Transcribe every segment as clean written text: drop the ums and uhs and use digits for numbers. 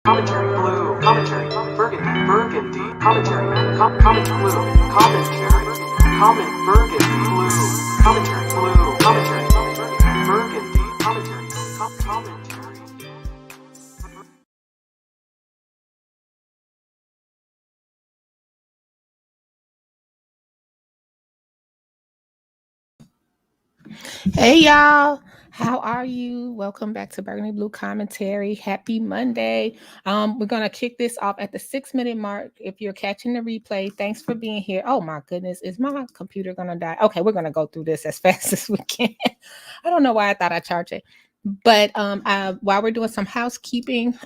commentary, blue, commentary, burgundy, commentary, comment blue, commentary, comment burgundy, blue, commentary, blue, commentary, burgundy, commentary, commentary. Hey y'all, how are you? Welcome back to Burgundy Blue Commentary. Happy Monday. We're gonna kick this off at the 6-minute mark. If you're catching the replay, thanks for being here. Oh my goodness, is my computer gonna die? Okay, we're gonna go through this as fast as we can. I don't know why I thought I charged it, but while we're doing some housekeeping,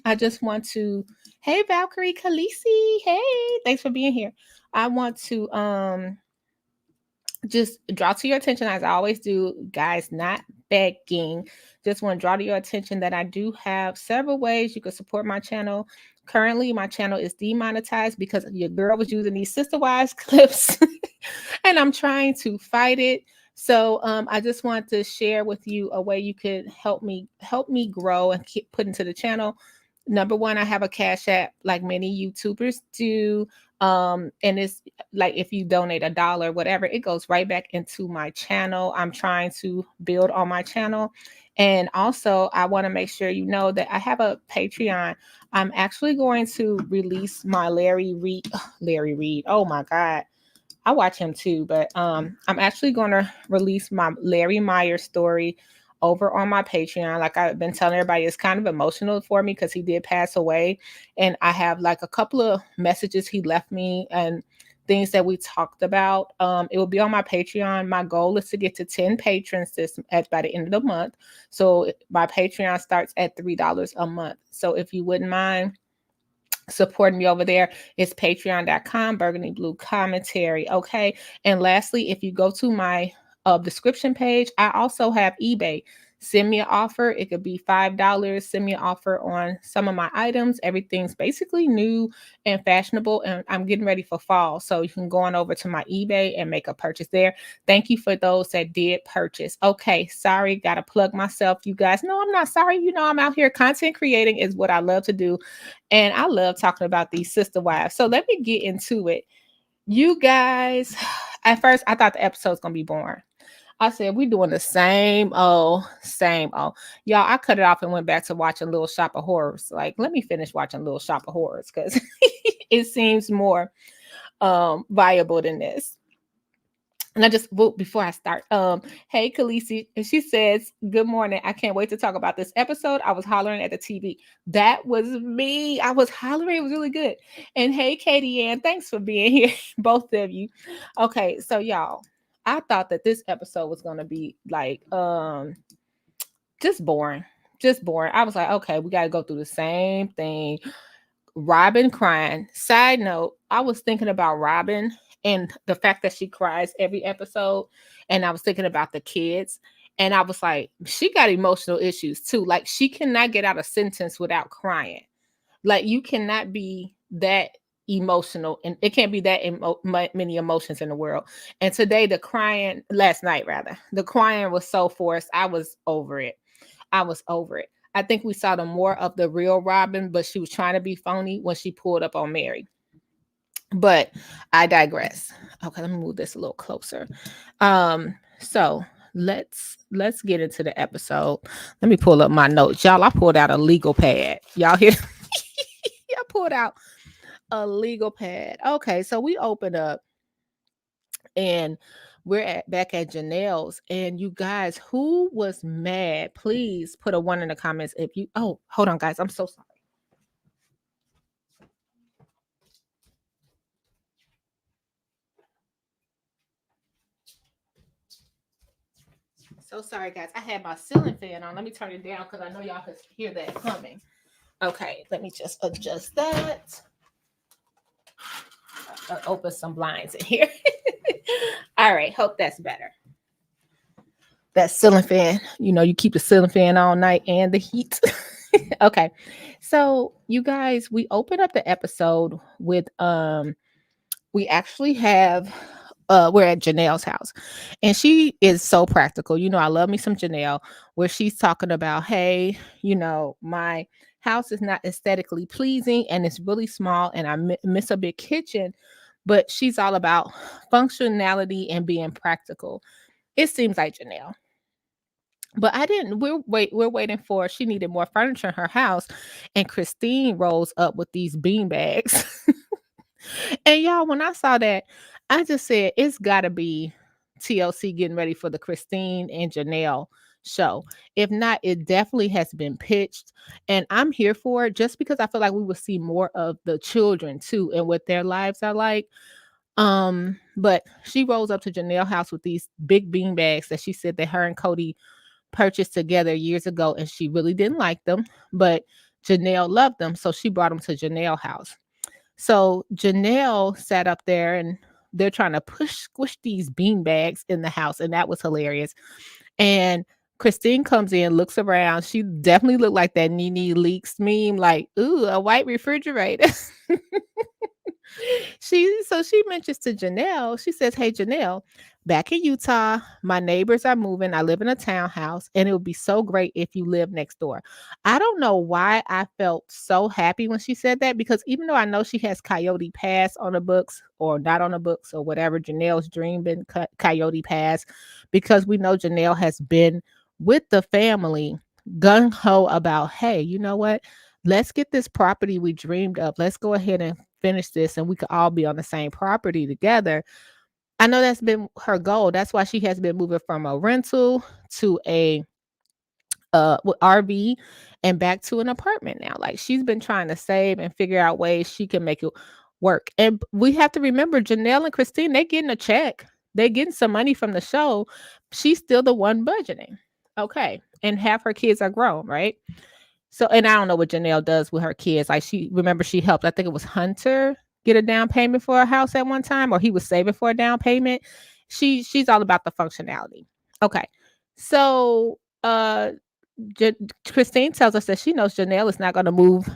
I just want to. Hey Valkyrie Khaleesi, hey, thanks for being here. I want to just draw to your attention, as I always do, guys, not begging. Just want to draw to your attention that I do have several ways you can support my channel. Currently, my channel is demonetized because your girl was using these sister wives clips, and I'm trying to fight it. So I just want to share with you a way you could help me grow and keep putting to the channel. Number one, I have a Cash App like many YouTubers do. And it's like if you donate $1, whatever, it goes right back into my channel. I'm trying to build on my channel. And also, I want to make sure you know that I have a Patreon. I'm actually going to release my Larry Reed. Oh my God. I watch him too, but I'm actually going to release my Larry Myers story over on my Patreon. Like I've been telling everybody, it's kind of emotional for me because he did pass away, and I have like a couple of messages he left me and things that we talked about. It will be on my Patreon. My goal is to get to 10 patrons by the end of the month. So my Patreon starts at $3 a month. So if you wouldn't mind supporting me over there, it's patreon.com, Burgundy Blue Commentary. Okay. And lastly, if you go to my description page, I also have eBay. Send me an offer. It could be $5. Send me an offer on some of my items. Everything's basically new and fashionable, and I'm getting ready for fall. So you can go on over to my eBay and make a purchase there. Thank you for those that did purchase. Okay, sorry, gotta plug myself, you guys. No, I'm not sorry. You know, I'm out here content creating is what I love to do. And I love talking about these sister wives. So let me get into it. You guys, at first I thought the episode was gonna be boring. I said, we doing the same old. Y'all, I cut it off and went back to watching Little Shop of Horrors. Like, let me finish watching Little Shop of Horrors because it seems more viable than this. And I just, before I start, hey, Khaleesi, and she says, good morning. I can't wait to talk about this episode. I was hollering at the TV. That was me. I was hollering. It was really good. And hey, Katie Ann, thanks for being here, both of you. Okay, so y'all, I thought that this episode was going to be like, just boring. I was like, okay, we got to go through the same thing. Robin crying. Side note, I was thinking about Robin and the fact that she cries every episode. And I was thinking about the kids. And I was like, she got emotional issues too. Like, she cannot get out a sentence without crying. Like, you cannot be that emotional, and it can't be that many emotions in the world. And today, last night rather, the crying was so forced. I was over it. I think we saw the more of the real Robin, but she was trying to be phony when she pulled up on Mary. But I digress. Okay, let me move this a little closer. So let's get into the episode. Let me pull up my notes. Y'all, I pulled out a legal pad. Y'all hear? I pulled out a legal pad. Okay, so we open up and we're back at Janelle's. And you guys, who was mad? Please put a 1 in the comments if you. Oh, hold on, guys. I'm so sorry. So sorry, guys. I had my ceiling fan on. Let me turn it down because I know y'all can hear that coming. Okay, let me just adjust that. I'll open some blinds in here. All right, hope that's better. That ceiling fan, you keep the ceiling fan all night and the heat. Okay, so you guys, we open up the episode with we actually have we're at Janelle's house, and she is so practical. I love me some Janelle, where she's talking about, hey, my house is not aesthetically pleasing and it's really small and I miss a big kitchen, but she's all about functionality and being practical. It seems like Janelle. But I didn't. We're waiting for. She needed more furniture in her house, and Christine rolls up with these bean bags. And y'all, when I saw that, I just said it's got to be TLC getting ready for the Christine and Janelle show. If not, it definitely has been pitched, and I'm here for it just because I feel like we will see more of the children too and what their lives are like. But she rolls up to Janelle house with these big bean bags that she said that her and Cody purchased together years ago, and she really didn't like them, but Janelle loved them, so she brought them to Janelle house. So Janelle sat up there and they're trying to squish these bean bags in the house, and that was hilarious. And Christine comes in, looks around. She definitely looked like that Nene Leakes meme, like, ooh, a white refrigerator. She mentions to Janelle, she says, "Hey Janelle, back in Utah, my neighbors are moving. I live in a townhouse, and it would be so great if you live next door." I don't know why I felt so happy when she said that, because even though I know she has Coyote Pass on the books or not on the books or whatever, Janelle's dream been Coyote Pass, because we know Janelle has been with the family gung ho about, hey, you know what? Let's get this property we dreamed of. Let's go ahead and finish this and we could all be on the same property together. I know that's been her goal. That's why she has been moving from a rental to a RV and back to an apartment now. Like, she's been trying to save and figure out ways she can make it work. And we have to remember, Janelle and Christine, they getting a check. They getting some money from the show. She's still the one budgeting. Okay. And half her kids are grown, right? So, and I don't know what Janelle does with her kids. Like, she helped, I think it was Hunter, get a down payment for a house at one time, or he was saving for a down payment. She's all about the functionality. Okay. So, Christine tells us that she knows Janelle is not going to move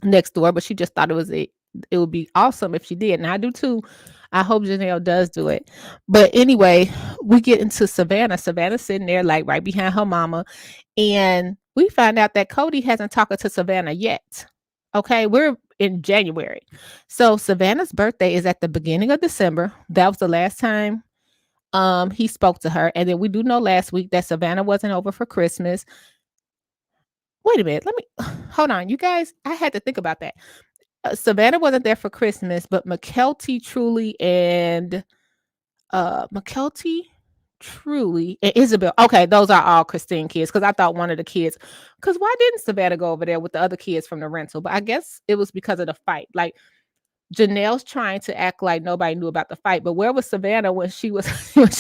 next door, but she just thought it would be awesome if she did. And I do too. I hope Janelle does do it. But anyway, we get into Savannah. Savannah's sitting there like right behind her mama. And we find out that Cody hasn't talked to Savannah yet. Okay, we're in January. So Savannah's birthday is at the beginning of December. That was the last time he spoke to her. And then we do know last week that Savannah wasn't over for Christmas. Wait a minute. Let me hold on. You guys, I had to think about that. Savannah wasn't there for Christmas, but McKelty, Truly, and McKelty, Truly, and Isabel. Okay, those are all Christine kids, because I thought one of the kids, because why didn't Savannah go over there with the other kids from the rental? But I guess it was because of the fight. Like, Janelle's trying to act like nobody knew about the fight, but where was Savannah when she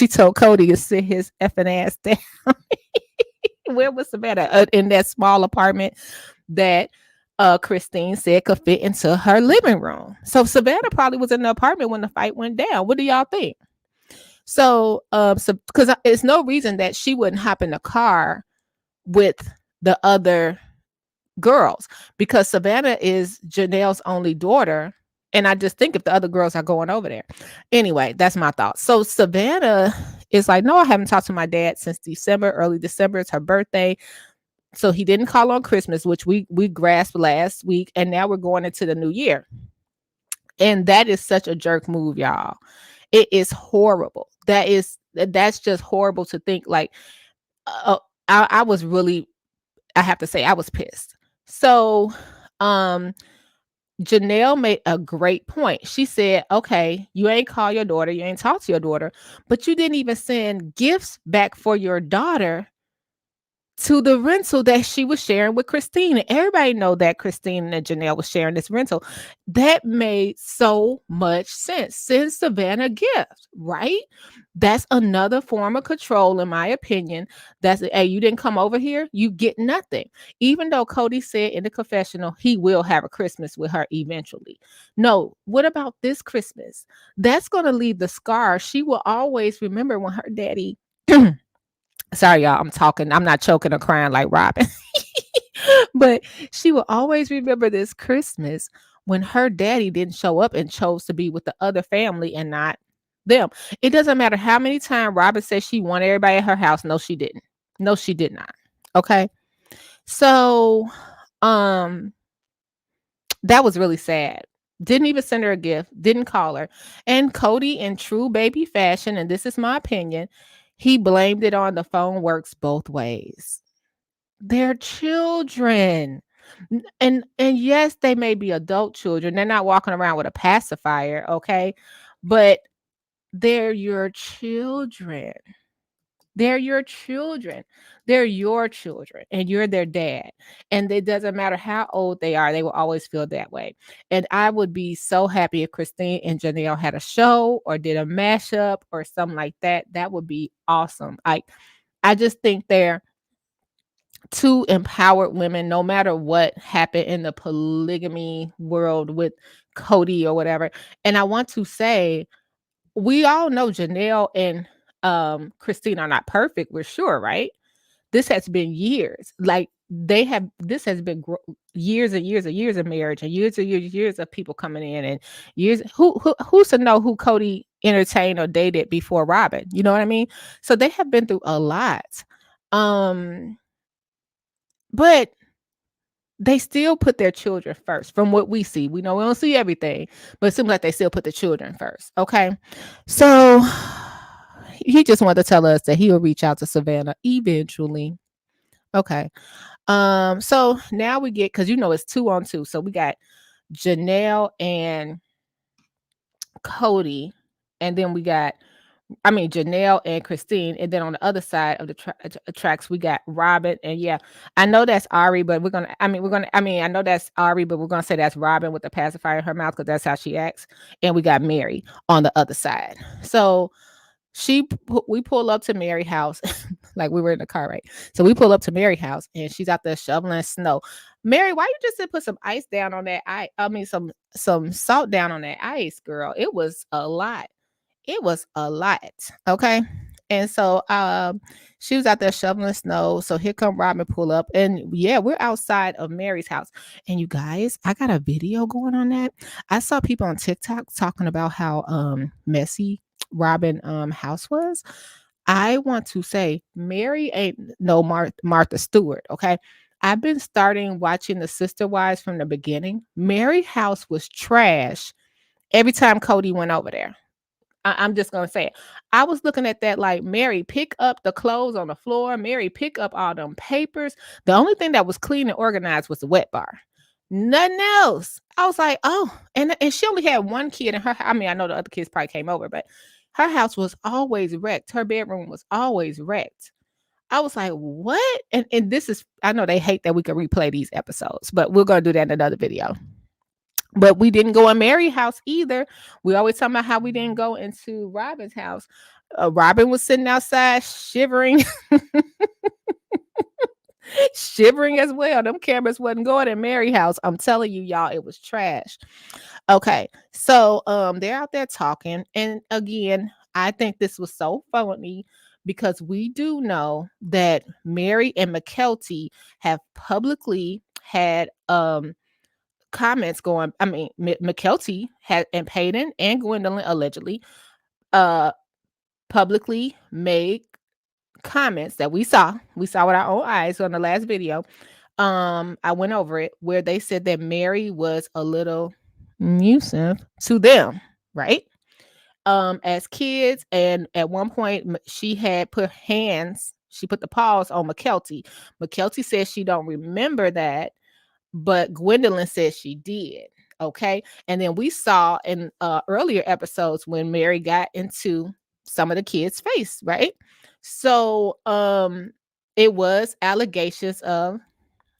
told Cody to sit his effing ass down? Where was Savannah? In that small apartment that Christine said could fit into her living room. So Savannah probably was in the apartment when the fight went down. What do y'all think? So because it's no reason that she wouldn't hop in the car with the other girls, because Savannah is Janelle's only daughter. And I just think if the other girls are going over there. Anyway, that's my thought. So Savannah is like, no, I haven't talked to my dad since December, early December. It's her birthday. So he didn't call on Christmas, which we grasped last week. And now we're going into the new year. And that is such a jerk move, y'all. It is horrible. That's just horrible to think. Like, I was really, I have to say, I was pissed. So, Janelle made a great point. She said, okay, you ain't call your daughter, you ain't talk to your daughter, but you didn't even send gifts back for your daughter to the rental that she was sharing with Christine. And everybody know that Christine and Janelle was sharing this rental. That made so much sense. Send Savannah gifts, right? That's another form of control, in my opinion. That's, hey, you didn't come over here, you get nothing. Even though Cody said in the confessional, he will have a Christmas with her eventually. No, what about this Christmas? That's going to leave the scar. She will always remember when her daddy... Sorry, y'all. I'm not choking or crying like Robin. But she will always remember this Christmas when her daddy didn't show up and chose to be with the other family and not them. It doesn't matter how many times Robin says she wanted everybody at her house. No, she didn't. No, she did not. Okay. So, um, that was really sad. Didn't even send her a gift, didn't call her. And Cody, in true baby fashion, and this is my opinion, he blamed it on the phone works both ways. They're children. And yes, they may be adult children. They're not walking around with a pacifier, okay? But they're your children. They're your children. They're your children, and you're their dad. And it doesn't matter how old they are, they will always feel that way. And I would be so happy if Christine and Janelle had a show or did a mashup or something like that. That would be awesome. I just think they're two empowered women, no matter what happened in the polygamy world with Cody or whatever. And I want to say, we all know Janelle and Christine are not perfect, we're sure, right? This has been years. Like this has been years and years and years of marriage and years of people coming in and years. Who's to know who Cody entertained or dated before Robin? You know what I mean? So they have been through a lot. Um, but they still put their children first from what we see. We know we don't see everything, but it seems like they still put the children first. Okay. So he just wanted to tell us that he'll reach out to Savannah eventually. Okay. So now we get, because it's 2-on-2. So we got Janelle and Cody, and then we got Janelle and Christine, and then on the other side of the tracks, we got Robin, and yeah, I know that's Ari, but I know that's Ari, but we're gonna say that's Robin with the pacifier in her mouth because that's how she acts, and we got Mary on the other side. So we pull up to Mary house, like we were in the car, right? So we pull up to Mary house, and she's out there shoveling snow. Mary, why you just didn't put some ice down on that? Some salt down on that ice, girl. It was a lot. It was a lot. Okay. And so she was out there shoveling snow. So here come Robin pull up. And yeah, we're outside of Mary's house. And you guys, I got a video going on that. I saw people on TikTok talking about how messy Robin house was. I want to say Mary ain't no Martha Stewart. Okay. I've been starting watching the Sister Wives from the beginning. Mary house was trash every time Cody went over there. I'm just gonna say it. I was looking at that like, Mary, pick up the clothes on the floor. Mary, pick up all them papers. The only thing that was clean and organized was the wet bar. Nothing else. I was like, oh, and she only had one kid in her. I know the other kids probably came over, but her house was always wrecked. Her bedroom was always wrecked. I was like, what? And this is, I know they hate that we can replay these episodes, but we're gonna do that in another video. But we didn't go in Mary's house either. We always talk about how we didn't go into Robin's house. Robin was sitting outside shivering, shivering as well. Them cameras wasn't going in Mary's house. I'm telling you, y'all, it was trash. Okay, so they're out there talking, and again, I think this was so funny because we do know that Mary and McKelty have publicly had comments going. McKelty had, and Peyton and Gwendolyn allegedly uh publicly made comments that we saw with our own eyes on the last video. I went over it, where they said that Mary was a little abusive to them, right? As kids, and at one point she put the paws on McKelty. McKelty says she don't remember that, but Gwendolyn says she did. Okay. And then we saw in earlier episodes when Mary got into some of the kids' face, right? So it was allegations of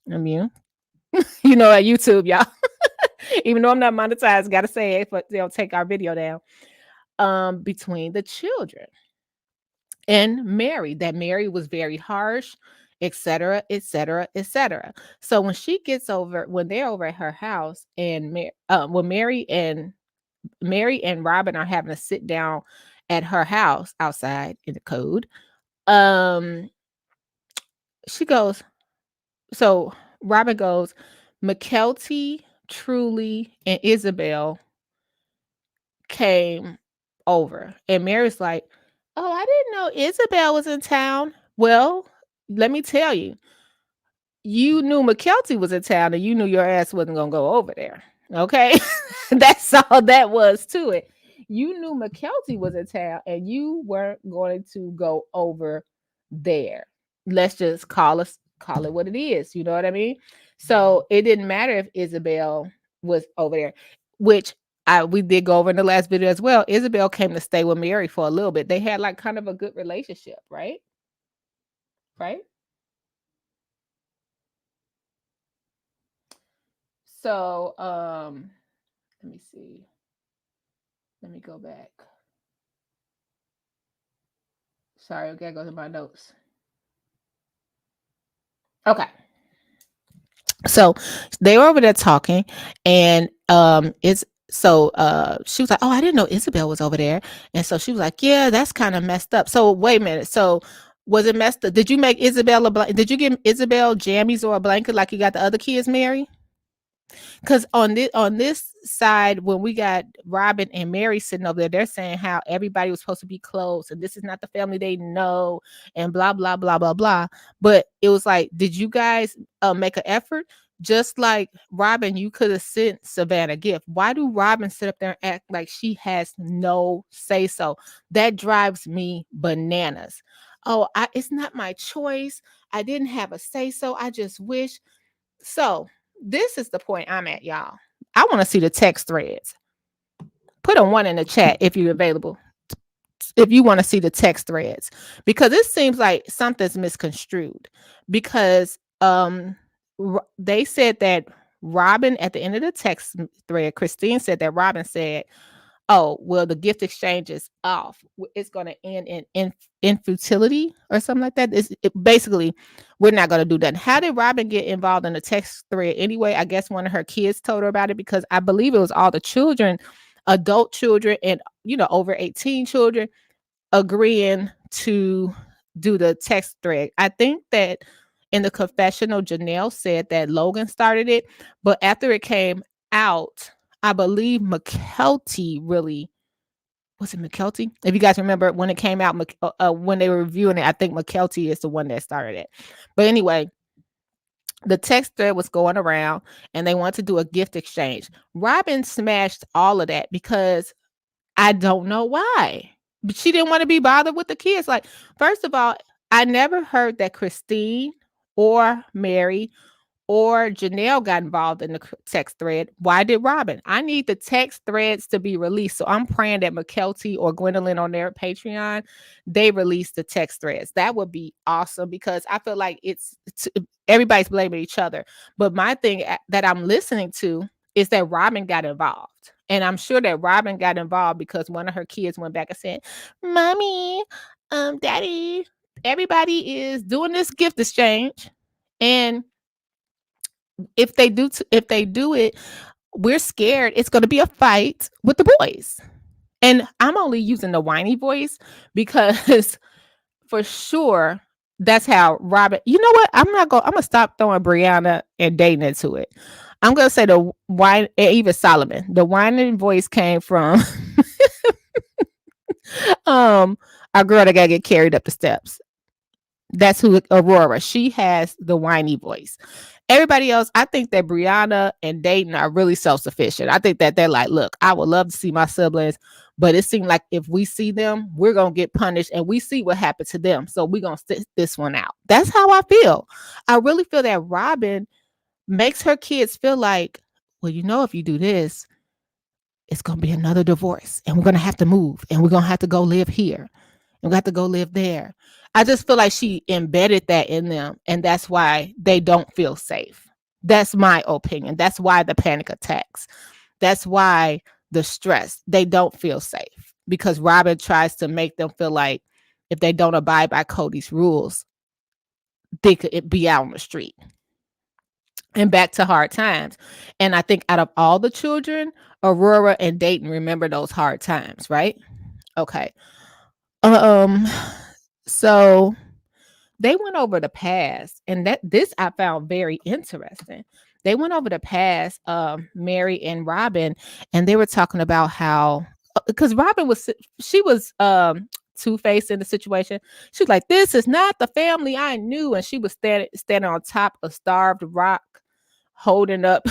immune. At YouTube, y'all. Even though I'm not monetized, gotta say it, but they'll take our video down. Between the children and Mary, that Mary was very harsh, etc., etc., etc. So when they're over at her house, and when Mary and Robin are having a sit down at her house outside in the code, um, she goes. So Robin goes, McKelty, Truly, and Isabel came over, and Mary's like, oh, I didn't know Isabel was in town. Well, let me tell you, you knew McKelty was in town and you knew your ass wasn't gonna go over there. Okay. That's all that was to it. You knew McKelty was in town and you weren't going to go over there. Let's just call it what it is. You know what I mean? So it didn't matter if Isabel was over there, which we did go over in the last video as well. Isabel came to stay with Mary for a little bit. They had like kind of a good relationship, right? Right? So let me see. Let me go back. Sorry, I gotta go to my notes. Okay. So they were over there talking, and it's so she was like, "Oh, I didn't know Isabel was over there," and so she was like, "Yeah, that's kind of messed up." So wait a minute. So was it messed up? Did you make Isabel Did you give Isabel jammies or a blanket like you got the other kids, Mary? Because on this side, when we got Robin and Mary sitting over there, they're saying how everybody was supposed to be close, and this is not the family they know, and blah blah blah blah blah. But it was like, did you guys make an effort? Just like Robin, you could have sent Savannah a gift. Why do Robin sit up there and act like she has no say so? That drives me bananas. Oh, it's not my choice. I didn't have a say so. I just wish. So this is the point I'm at, y'all. I want to see the text threads. Put a 1 in the chat if you're available. If you want to see the text threads, because it seems like something's misconstrued. Because they said that Robin, at the end of the text thread, Christine said that Robin said, "Oh, well, the gift exchange is off. It's going to end in infertility or something like that." Basically, we're not going to do that. How did Robin get involved in the text thread anyway? I guess one of her kids told her about it, because I believe it was all the children, adult children, and over 18 children agreeing to do the text thread. I think that in the confessional, Janelle said that Logan started it, but after it came out, I believe McKelty really was it McKelty? If you guys remember when it came out, when they were reviewing it, I think McKelty is the one that started it. But anyway, the text thread was going around and they wanted to do a gift exchange. Robin smashed all of that because I don't know why. But she didn't want to be bothered with the kids. Like, first of all, I never heard that Christine or Mary or Janelle got involved in the text thread. Why did Robin? I need the text threads to be released. So I'm praying that McKelty or Gwendolyn on their Patreon, they release the text threads. That would be awesome, because I feel like everybody's blaming each other. But my thing that I'm listening to is that Robin got involved. And I'm sure that Robin got involved because one of her kids went back and said, "Mommy, Daddy, everybody is doing this gift exchange. And if they do it, we're scared it's going to be a fight with the boys." And I'm only using the whiny voice because for sure that's how Robin. You know what? I'm gonna stop throwing Brianna and Dayton into it. I'm gonna say the whine, and even Solomon. The whining voice came from our girl that gotta get carried up the steps. That's who Aurora. She has the whiny voice. Everybody else, I think that Brianna and Dayton are really self-sufficient. I think that they're like, look, I would love to see my siblings, but it seems like if we see them, we're going to get punished, and we see what happened to them. So we're going to sit this one out. That's how I feel. I really feel that Robin makes her kids feel like, well, if you do this, it's going to be another divorce, and we're going to have to move, and we're going to have to go live here, and we have to go live there. I just feel like she embedded that in them, and that's why they don't feel safe. That's my opinion. That's why the panic attacks. That's why the stress. They don't feel safe because Robin tries to make them feel like if they don't abide by Cody's rules, they could be out on the street and back to hard times. And I think out of all the children, Aurora and Dayton remember those hard times, right? Okay. So they went over the past, and this I found very interesting. They went over the past, Mary and Robin, and they were talking about how, because Robin was two-faced in the situation. She was like, "This is not the family I knew," and she was standing on top of Starved Rock, holding up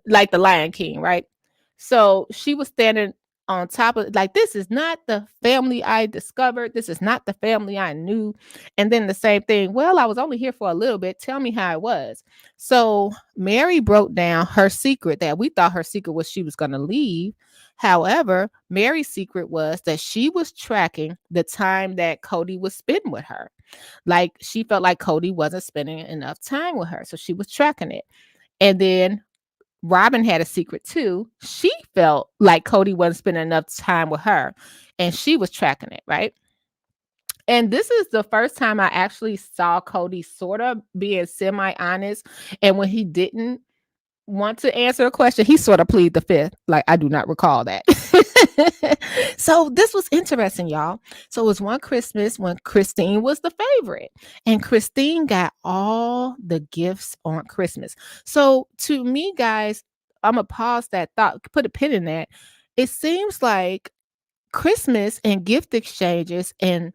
like the Lion King, right? So she was standing on top of, like, "This is not the family I discovered. This is not the family I knew." And then the same thing, "Well, I was only here for a little bit. Tell me how it was." So Mary broke down her secret, that we thought her secret was she was going to leave. However, Mary's secret was that she was tracking the time that Cody was spending with her. Like, she felt like Cody wasn't spending enough time with her. So she was tracking it. And then Robin had a secret too. She felt like Cody wasn't spending enough time with her, and she was tracking it, right? And this is the first time I actually saw Cody sort of being semi-honest. And when he didn't want to answer a question, he sort of pleaded the fifth. Like, I do not recall that. So this was interesting, y'all. So it was one Christmas when Christine was the favorite, and Christine got all the gifts on Christmas. So to me, guys, I'm gonna pause that thought, put a pin in that. It seems like Christmas and gift exchanges and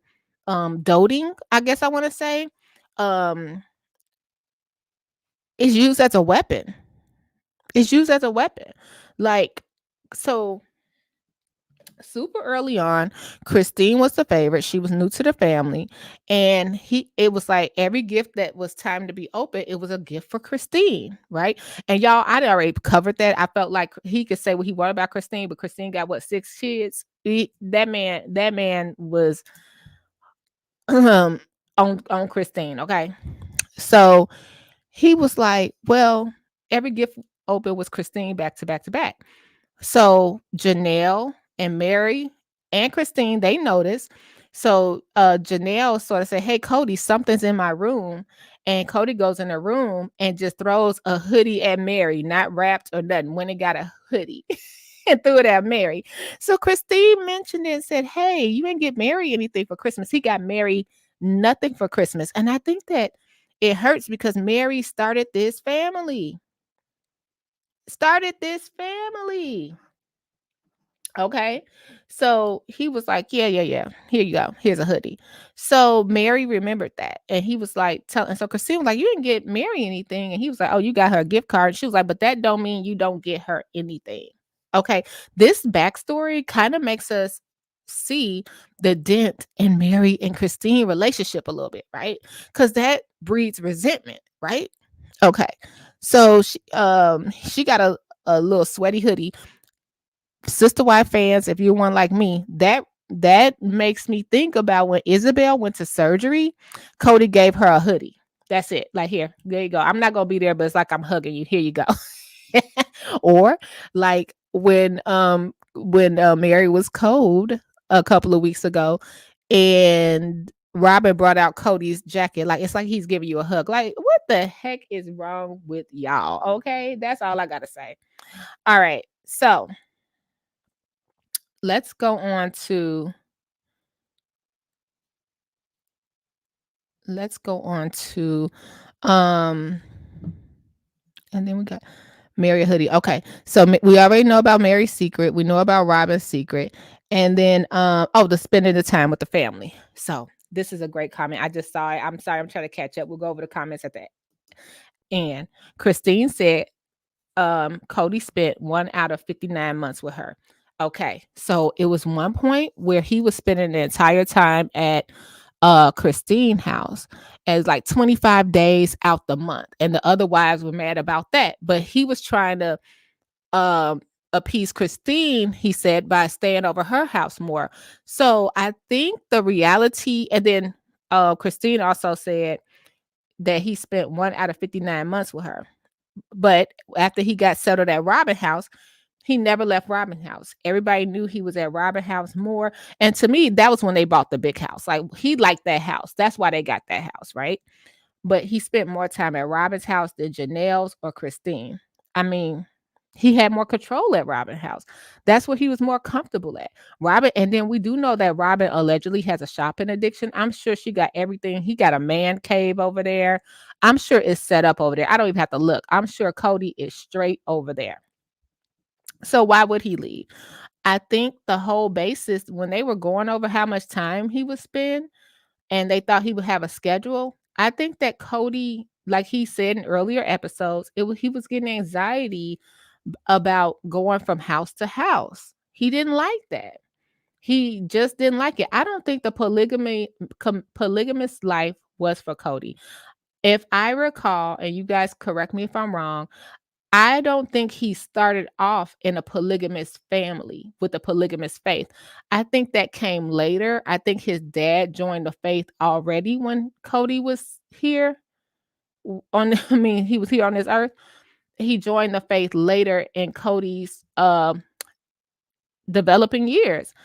doting, I guess I want to say, um, is used as a weapon. It's used as a weapon. Like, so super early on, Christine was the favorite. She was new to the family. And it was like every gift that was time to be open, it was a gift for Christine, right? And y'all, I'd already covered that. I felt like he could say what he wanted about Christine, but Christine got what, 6 kids? That man was on Christine, okay? So he was like, well, every gift open was Christine back to back to back. So Janelle and Mary and Christine, they noticed. So Janelle sort of said, "Hey, Cody, something's in my room." And Cody goes in the room and just throws a hoodie at Mary, not wrapped or nothing. When it got a hoodie and threw it at Mary. So Christine mentioned it and said, "Hey, you didn't get Mary anything for Christmas." He got Mary nothing for Christmas. And I think that it hurts because Mary started this family. Okay. So he was like, "Yeah, yeah, yeah. Here you go. Here's a hoodie." So Mary remembered that. And he was like, and so Christine was like, "You didn't get Mary anything." And he was like, "Oh, you got her a gift card." She was like, "But that don't mean you don't get her anything." Okay. This backstory kind of makes us see the dent in Mary and Christine relationship a little bit, right? Because that breeds resentment, right? Okay. So she got a little sweaty hoodie. Sister Wife fans, if you're one like me, that makes me think about when Isabel went to surgery. Cody gave her a hoodie. That's it. Like, here, there you go. I'm not gonna be there, but it's like I'm hugging you. Here you go. Or like when Mary was cold a couple of weeks ago, and Robin brought out Cody's jacket. Like, it's like he's giving you a hug. Like, what the heck is wrong with y'all? Okay, that's all I gotta say. All right, so let's go on to um and then we got Mary hoodie. Okay. So we already know about Mary's secret. We know about Robin's secret. And then the spending the time with the family. So this is a great comment. I just saw it. I'm sorry, I'm trying to catch up. We'll go over the comments at the end. Christine said Cody spent 1 out of 59 months with her. Okay. So it was one point where he was spending the entire time at Christine house as like 25 days out the month. And the other wives were mad about that. But he was trying to appease Christine, he said, by staying over her house more. So I think the reality, and then Christine also said that he spent 1 out of 59 months with her. But after he got settled at Robin house, he never left Robin house. Everybody knew he was at Robin house more. And to me, that was when they bought the big house. Like, he liked that house. That's why they got that house, right? But he spent more time at Robin's house than Janelle's or Christine. I mean, he had more control at Robin house. That's where he was more comfortable at. Robin, and then we do know that Robin allegedly has a shopping addiction. I'm sure she got everything. He got a man cave over there. I'm sure it's set up over there. I don't even have to look. I'm sure Cody is straight over there. So why would he leave? I think the whole basis when they were going over how much time he would spend and they thought he would have a schedule, I think that Cody, like he said in earlier episodes, he was getting anxiety about going from house to house. He didn't like that. He just didn't like it. I don't think the polygamous life was for Cody. If I recall, and you guys correct me if I'm wrong, I don't think he started off in a polygamous family with a polygamous faith. I think that came later. I think his dad joined the faith already when Cody was here on I mean, he was here on this earth. He joined the faith later in Cody's developing years.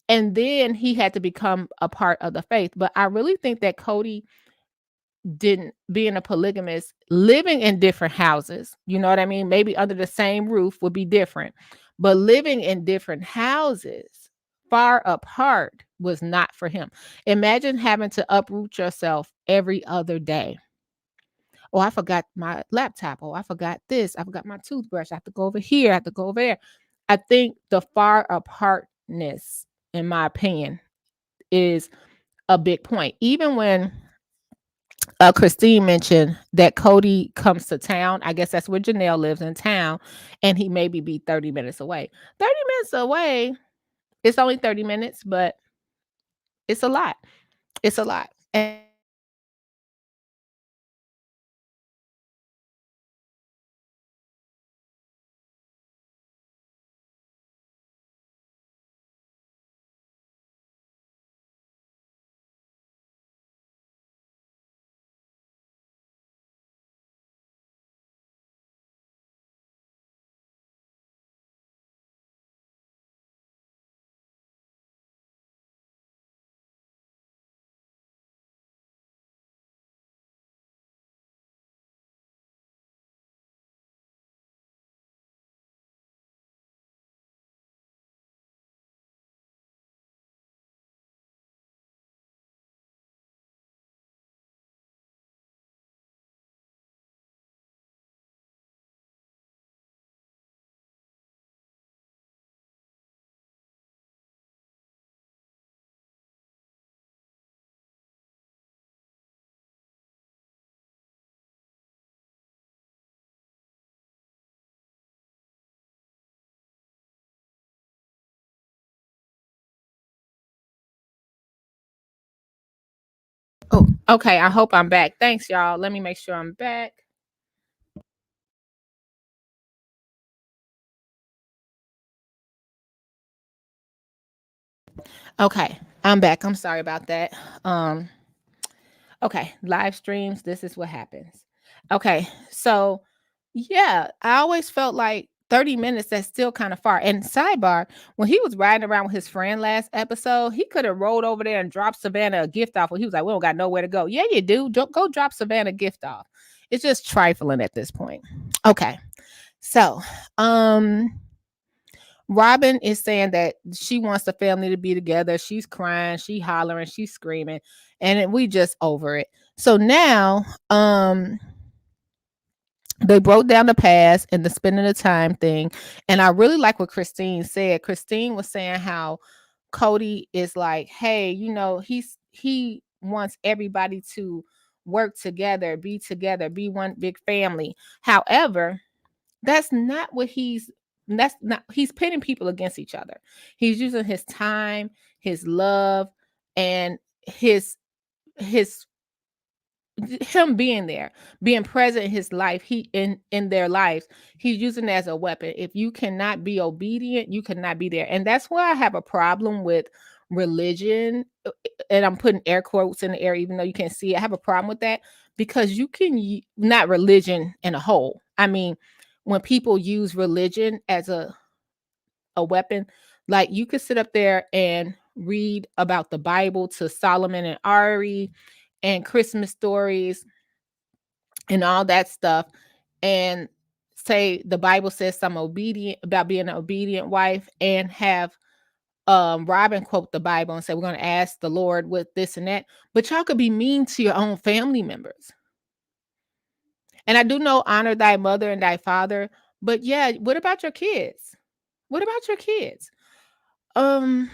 And then he had to become a part of the faith. But I really think that Cody didn't being a polygamist, living in different houses, you know what I mean? Maybe under the same roof would be different, but living in different houses far apart was not for him. Imagine having to uproot yourself every other day. Oh, I forgot my laptop. Oh, I forgot this. I forgot my toothbrush. I have to go over here. I have to go over there. I think the far apartness, in my opinion, is a big point. Even when Christine mentioned that Cody comes to town. I guess that's where Janelle lives in town, and he maybe be 30 minutes away. 30 minutes away, it's only 30 minutes, but it's a lot. It's a lot. And oh, okay. I hope I'm back. Thanks, y'all. Let me make sure I'm back. Okay, I'm back. I'm sorry about that. Um, Okay, live streams, this is what happens. Okay, so yeah, I always felt like 30 minutes, that's still kind of far. And sidebar, when he was riding around with his friend last episode, he could have rolled over there and dropped Savannah a gift off. When he was like, we don't got nowhere to go. Yeah, you do. Go drop Savannah a gift off. It's just trifling at this point. Okay, so Robin is saying that she wants the family to be together. She's crying, she hollering, she's screaming, and we just over it. So now, they broke down the past and the spending the time thing. And I really like what Christine said. Christine was saying how Cody is like, hey, he wants everybody to work together, be one big family. However, that's not what he's pitting people against each other. He's using his time, his love, and his him being there, being present in his life, he in their lives, he's using it as a weapon. If you cannot be obedient, you cannot be there. And that's why I have a problem with religion. And I'm putting air quotes in the air, even though you can't see it. I have a problem with that because you can not religion in a whole. I mean, when people use religion as a weapon, like you could sit up there and read about the Bible to Solomon and Ari and Christmas stories and all that stuff, and say the Bible says I'm obedient about being an obedient wife, and have Robin quote the Bible and say we're going to ask the Lord with this and that, but y'all could be mean to your own family members. And I do know honor thy mother and thy father, but yeah, what about your kids? What about your kids? Robin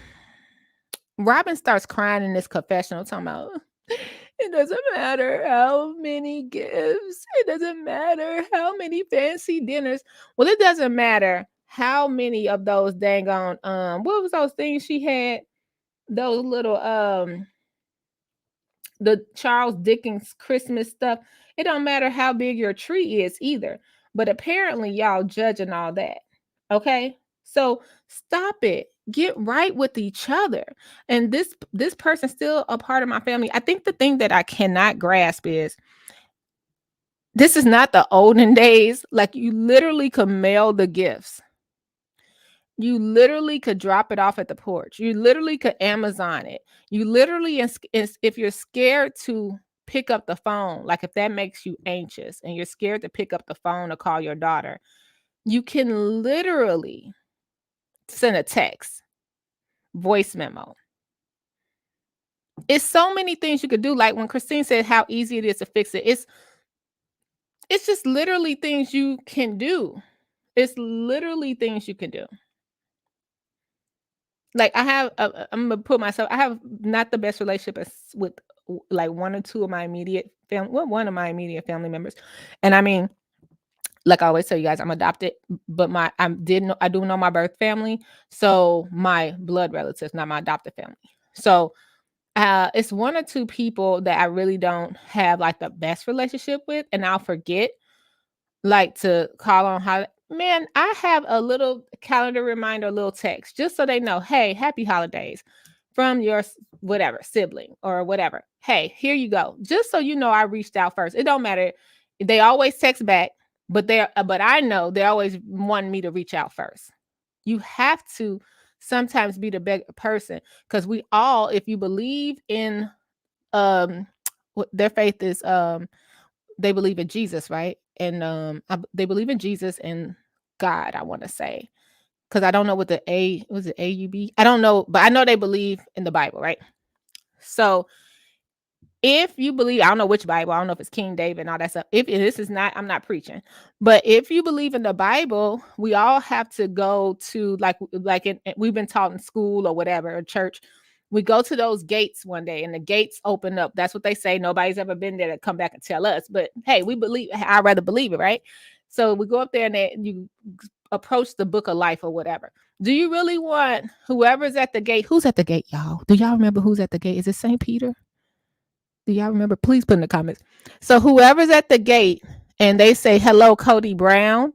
starts crying in this confessional, talking about it doesn't matter how many gifts, it doesn't matter how many fancy dinners. Well, it doesn't matter how many of those dang on what was those things she had? Those little the Charles Dickens Christmas stuff. It don't matter how big your tree is either. But apparently y'all judging all that. Okay? So stop it. Get right with each other. And this person's still a part of my family. I think the thing that I cannot grasp is this is not the olden days. Like you literally could mail the gifts. You literally could drop it off at the porch. You literally could Amazon it. You literally, if you're scared to pick up the phone, like if that makes you anxious and you're scared to pick up the phone or call your daughter, you can literally send a text, voice memo. It's so many things you could do. Like when Christine said how easy it is to fix it. It's just literally things you can do. It's literally things you can do. Like I have, I'm gonna put myself. I have not the best relationship with like one or two of my immediate family. Well, one of my immediate family members, and I mean, like I always tell you guys, I'm adopted, but I do know my birth family, so my blood relatives, not my adopted family. So it's one or two people that I really don't have like the best relationship with, and I'll forget like to call on how. Man, I have a little calendar reminder, a little text, just so they know, hey, happy holidays from your whatever sibling or whatever. Hey, here you go. Just so you know, I reached out first. It don't matter. They always text back, but I know they always want me to reach out first. You have to sometimes be the big person because we all, if you believe in their faith is they believe in Jesus, right? And they believe in Jesus and God, I want to say. Because I don't know what the A was it AUB? I don't know, but I know they believe in the Bible, right? So if you believe, I don't know which Bible, I don't know if it's King David and all that stuff. If this is not, I'm not preaching, but if you believe in the Bible, we all have to go to we've been taught in school or whatever, or church. We go to those gates one day and the gates open up. That's what they say. Nobody's ever been there to come back and tell us. But hey, we believe, I'd rather believe it, right? So we go up there and you approach the book of life or whatever. Do you really want whoever's at the gate? Who's at the gate, y'all? Do y'all remember who's at the gate? Is it St. Peter? Do y'all remember? Please put in the comments. So whoever's at the gate and they say, hello, Cody Brown.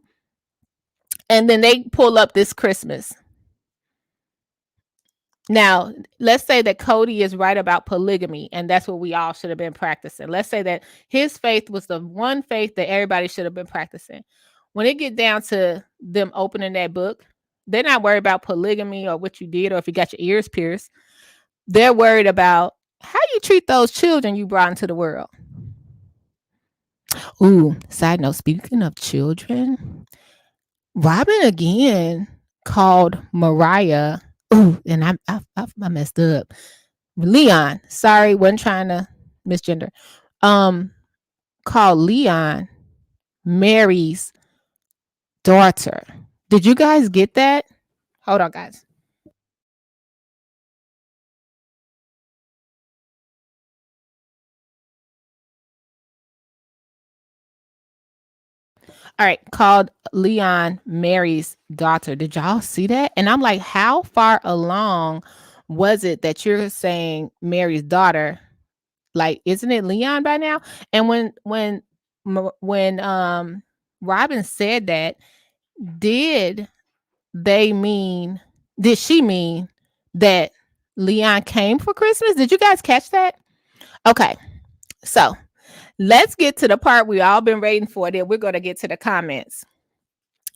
And then they pull up this Christmas. Now, let's say that Cody is right about polygamy, and that's what we all should have been practicing. Let's say that his faith was the one faith that everybody should have been practicing. When it get down to them opening that book, they're not worried about polygamy or what you did or if you got your ears pierced. They're worried about how you treat those children you brought into the world. Ooh, side note, speaking of children, Robin again called Mariah. Ooh, and I messed up. Leon, sorry, wasn't trying to misgender. Called Leon Mary's daughter. Did you guys get that? Hold on, guys. All right, called Leon Mary's daughter. Did y'all see that? And I'm like, how far along was it that you're saying Mary's daughter? Like, isn't it Leon by now? And when Robin said that, did she mean that Leon came for Christmas? Did you guys catch that? Okay, so let's get to the part we all been waiting for. Then we're going to get to the comments.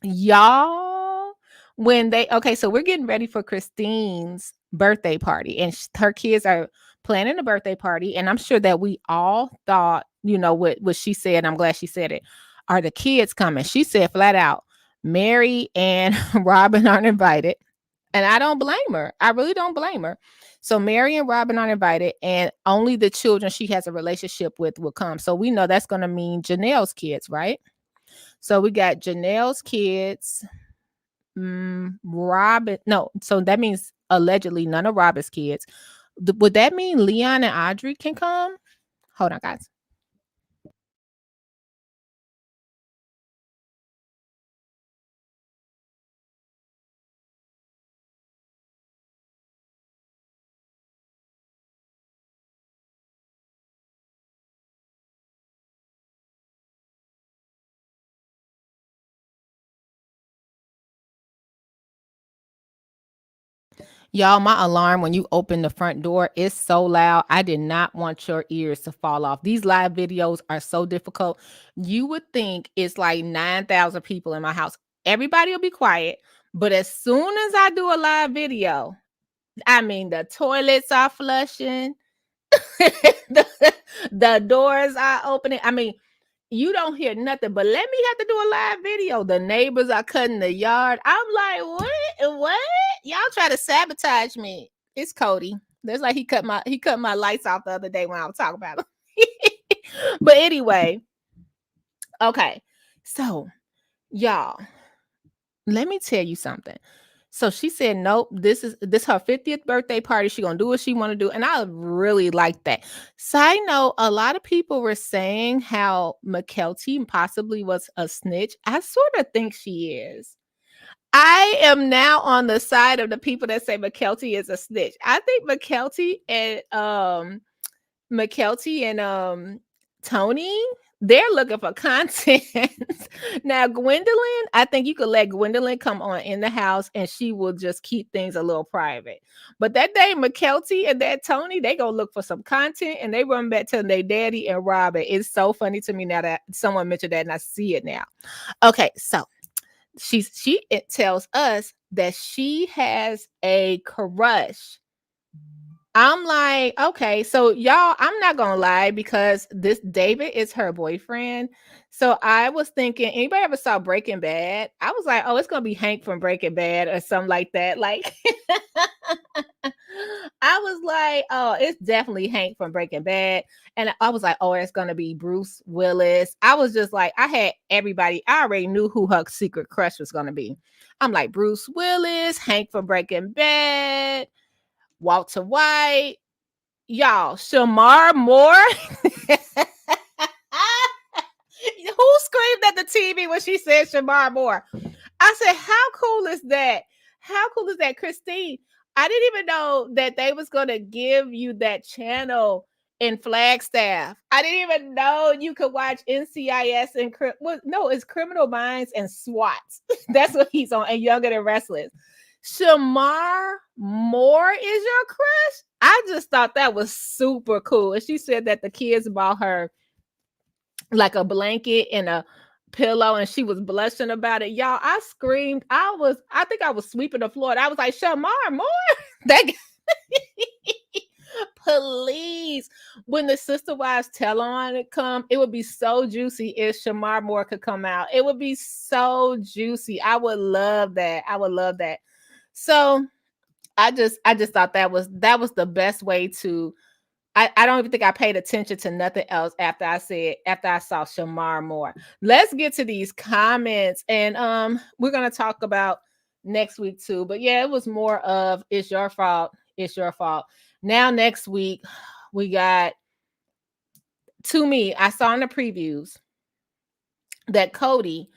Y'all, so we're getting ready for Christine's birthday party, and her kids are planning a birthday party. And I'm sure that we all thought, what she said. I'm glad she said it. Are the kids coming? She said flat out, Mary and Robin aren't invited. And I don't blame her. I really don't blame her. So Mary and Robin aren't invited, and only the children she has a relationship with will come. So we know that's going to mean Janelle's kids, right? So we got Janelle's kids, Robin. No, so that means allegedly none of Robert's kids. Would that mean Leon and Audrey can come? Hold on, guys. Y'all, my alarm when you open the front door is so loud. I did not want your ears to fall off. These live videos are so difficult. You would think it's like 9,000 people in my house. Everybody will be quiet. But as soon as I do a live video, I mean, the toilets are flushing, the doors are opening. I mean, you don't hear nothing, but let me have to do a live video. The neighbors are cutting the yard. I'm like, what? Y'all try to sabotage me. It's Cody. There's like he cut my lights off the other day when I was talking about him. But anyway, okay. So y'all, let me tell you something. So she said, nope, this her 50th birthday party. She gonna do what she want to do. And I really like that. Side note, a lot of people were saying how McKelty possibly was a snitch. I sort of think she is. I am now on the side of the people that say McKelty is a snitch. I think McKelty and Tony, they're looking for content. Now, Gwendolyn, I think you could let Gwendolyn come on in the house and she will just keep things a little private. But that day, McKelty and that Tony, they go look for some content and they run back to their daddy and Robert. It's so funny to me now that someone mentioned that and I see it now. Okay, so it tells us that she has a crush. I'm like, okay, so y'all, I'm not gonna lie because this David is her boyfriend. So I was thinking, anybody ever saw Breaking Bad? I was like, oh, it's gonna be Hank from Breaking Bad or something like that. Like, I was like, oh, it's definitely Hank from Breaking Bad. And I was like, oh, it's gonna be Bruce Willis. I was just like, I had everybody, I already knew who her secret crush was gonna be. I'm like, Bruce Willis, Hank from Breaking Bad, Walter White, y'all, Shamar Moore. Who screamed at the TV when she said Shamar Moore? I said, how cool is that? How cool is that, Christine? I didn't even know that they was going to give you that channel in Flagstaff. I didn't even know you could watch NCIS and it's Criminal Minds and SWAT. That's what he's on, and Younger Than Restless. Shamar Moore is your crush? I just thought that was super cool. And she said that the kids bought her like a blanket and a pillow and she was blushing about it. Y'all, I screamed. I think I was sweeping the floor. And I was like, Shamar Moore? That please. When the Sister Wives tell on it come, it would be so juicy if Shamar Moore could come out. It would be so juicy. I would love that. I would love that. So I just thought that was the best way to. I don't even think I paid attention to nothing else after I saw Shamar Moore. Let's get to these comments, and we're gonna talk about next week too. But yeah, it was more of it's your fault. It's your fault. Now next week we got, to me, I saw in the previews that Cody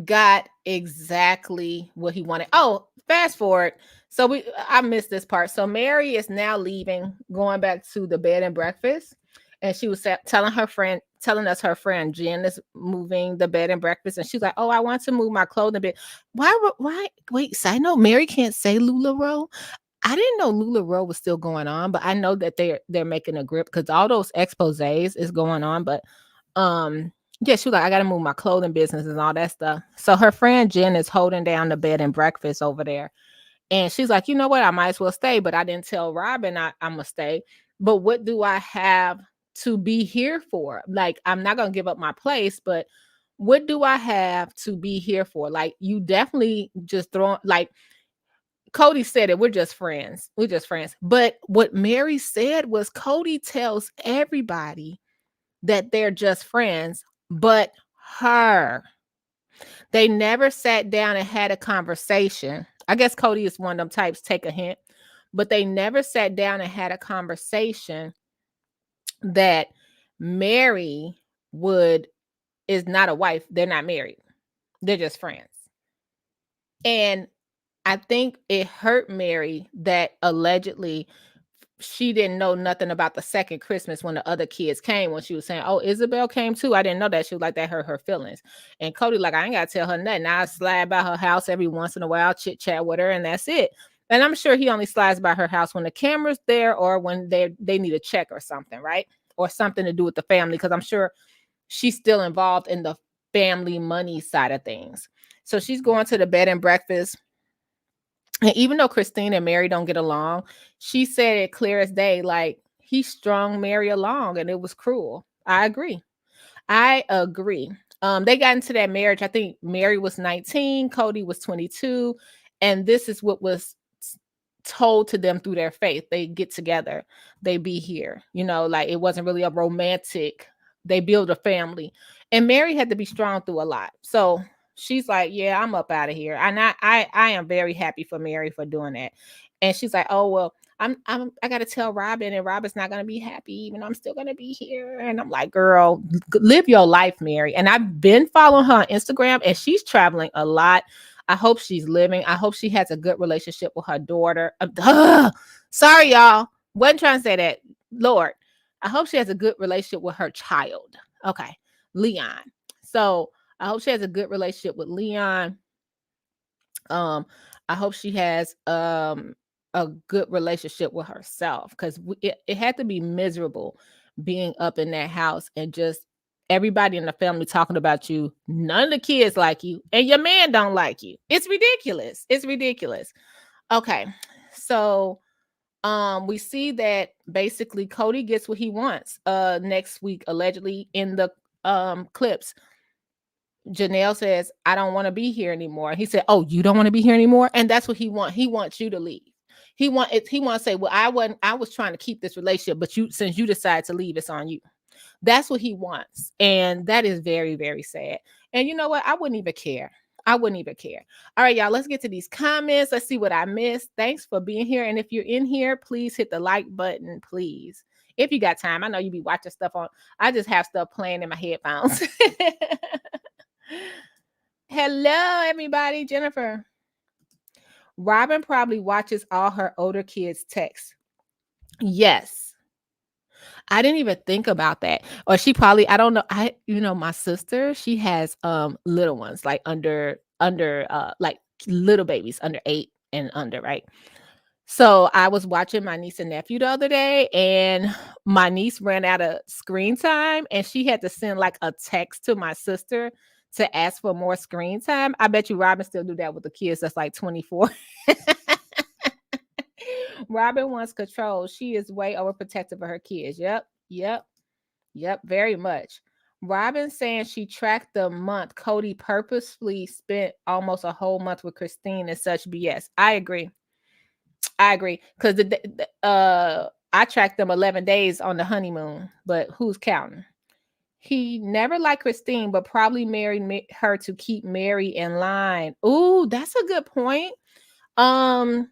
got exactly what he wanted. Oh, fast forward. So I missed this part. So Mary is now leaving, going back to the bed and breakfast. And she was telling us her friend Jen is moving the bed and breakfast. And she's like, oh, I want to move my clothing bit. Why? Wait, side note, Mary can't say LuLaRoe. I didn't know LuLaRoe was still going on, but I know that they're making a grip because all those exposés is going on. But yeah, she was like, I gotta move my clothing business and all that stuff. So her friend Jen is holding down the bed and breakfast over there. And she's like, you know what? I might as well stay, but I didn't tell Robin I'm gonna stay. But what do I have to be here for? Like, I'm not gonna give up my place, but what do I have to be here for? Like, you definitely just like Cody said it, we're just friends. We're just friends. But what Mary said was Cody tells everybody that they're just friends, but her. They never sat down and had a conversation. I guess Cody is one of them types, take a hint. but they never sat down and had a conversation that Mary would is not a wife. They're not married. They're just friends. And I think it hurt Mary that allegedly she didn't know nothing about the second Christmas when the other kids came, when she was saying, "Oh, Isabel came too. I didn't know that." She was like, that hurt her feelings. And Cody, like, I ain't gotta tell her nothing. I slide by her house every once in a while, chit chat with her, and that's it. And I'm sure he only slides by her house when the camera's there or when they need a check or something, right? Or something to do with the family, because I'm sure she's still involved in the family money side of things. So she's going to the bed and breakfast. And even though Christine and Mary don't get along, she said it clear as day, like, he strung Mary along and it was cruel. I agree. I agree. They got into that marriage. I think Mary was 19, Cody was 22, and this is what was told to them through their faith. They get together, they be here. Like, it wasn't really a romantic. They build a family, and Mary had to be strong through a lot. So she's like, "Yeah, I'm up out of here," and I am very happy for Mary for doing that. And she's like, "Oh well, I gotta tell Robin, and Robin's not gonna be happy, even though I'm still gonna be here." And I'm like, "Girl, live your life, Mary." And I've been following her on Instagram, and she's traveling a lot. I hope she's living. I hope she has a good relationship with her daughter. Sorry, y'all. Wasn't trying to say that. Lord, I hope she has a good relationship with her child. Okay, Leon. So I hope she has a good relationship with Leon. I hope she has a good relationship with herself, because it had to be miserable being up in that house and just everybody in the family talking about you. None of the kids like you, and your man don't like you. It's ridiculous. It's ridiculous. Okay, so we see that basically Cody gets what he wants next week, allegedly, in the clips. Janelle says, "I don't want to be here anymore." He said, "Oh, you don't want to be here anymore?" And that's what he wants. He wants you to leave. He wants to say, "Well, I was trying to keep this relationship, but since you decided to leave, it's on you." That's what he wants. And that is very, very sad. And you know what? I wouldn't even care. I wouldn't even care. All right, y'all, let's get to these comments. Let's see what I missed. Thanks for being here. And if you're in here, please hit the like button, please. If you got time. I know you be watching stuff on. I just have stuff playing in my headphones. Hello, everybody. Jennifer. Robin probably watches all her older kids' texts. Yes. I didn't even think about that. Or she probably, I don't know. My sister, she has little ones, like under like little babies under 8 and under, right? So I was watching my niece and nephew the other day, and my niece ran out of screen time, and she had to send like a text to my sister to ask for more screen time. I bet you Robin still do that with the kids that's like 24. Robin wants control. She is way overprotective of her kids. Yep, very much. Robin saying she tracked the month. Cody purposefully spent almost a whole month with Christine and such BS. I agree. Because I tracked them 11 days on the honeymoon, but who's counting? He never liked Christine, but probably married her to keep Mary in line. Ooh, that's a good point. I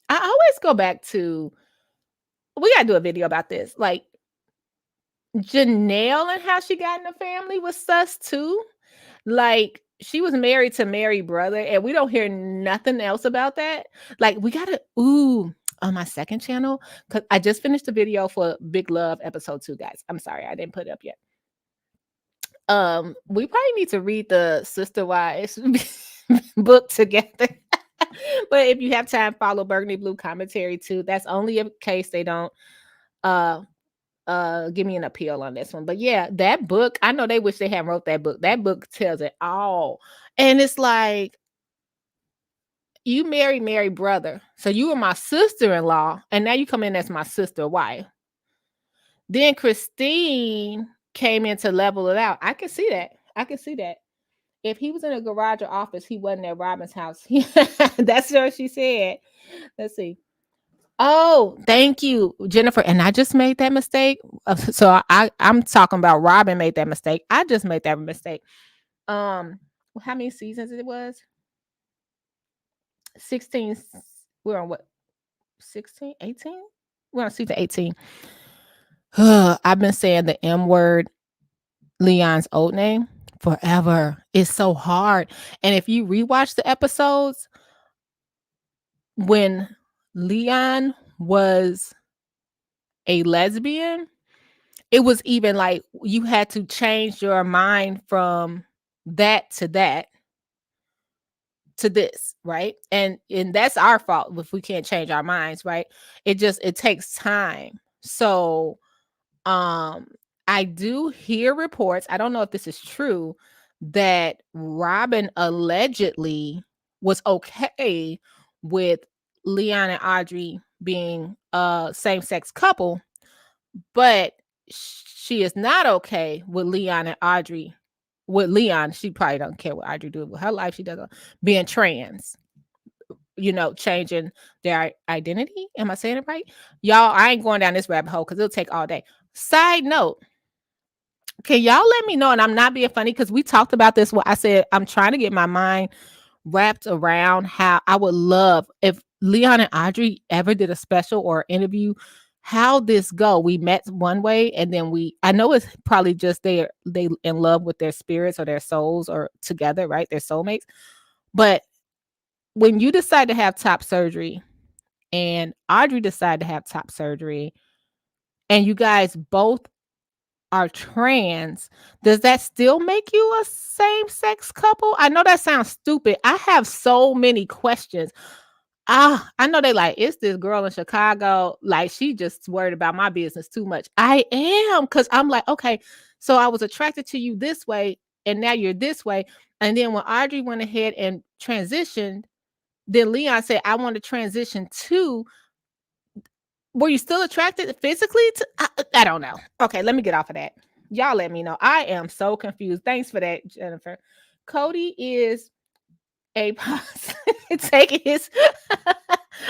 always go back to, we gotta do a video about this. Like, Janelle and how she got in the family was sus too. Like, she was married to Mary's brother, and we don't hear nothing else about that. Like, we gotta on my second channel, because I just finished the video for Big Love episode 2, guys. I'm sorry I didn't put it up yet. We probably need to read the Sister Wives book together. But if you have time, follow Burgundy Blue Commentary too. That's only in case they don't give me an appeal on this one. But yeah, that book, I know they wish they hadn't wrote that book. That book tells it all. And it's like, you married Mary's brother, so you were my sister-in-law, and now you come in as my sister wife. Then Christine came in to level it out. I can see that. If he was in a garage or office, he wasn't at Robin's house. That's what she said. Let's see. Oh, thank you, Jennifer. And I just made that mistake. So I'm talking about Robin made that mistake. I just made that mistake. How many seasons it was? 16, we're on what, 16, 18? We're on season 18. I've been saying the M word, Leon's old name, forever. It's so hard. And if you rewatch the episodes, when Leon was a lesbian, it was even like you had to change your mind from that to this, right? And that's our fault if we can't change our minds, right? It takes time. So I do hear reports, I don't know if this is true, that Robin allegedly was okay with Leon and Audrey being a same-sex couple, but she is not okay with Leon and Audrey. With Leon, she probably don't care what Audrey do with her life. She doesn't, being trans, changing their identity. Am I saying it right? Y'all, I ain't going down this rabbit hole because it'll take all day. Side note, can y'all let me know? And I'm not being funny because we talked about this. What I said, I'm trying to get my mind wrapped around how I would love if Leon and Audrey ever did a special or interview. How this go? We met one way, and then I know it's probably just they in love with their spirits or their souls or together, right? Their soulmates. But when you decide to have top surgery and Audrey decided to have top surgery and you guys both are trans, does that still make you a same-sex couple? I know that sounds stupid. I have so many questions. I know they like, it's this girl in Chicago, like she just worried about my business too much. I am, because I'm like, okay, so I was attracted to you this way, and now you're this way. And then when Audrey went ahead and transitioned, then Leon said, I want to transition too. Were you still attracted physically to? I don't know. Okay, let me get off of that. Y'all let me know. I am so confused. Thanks for that, Jennifer. Cody is a taking his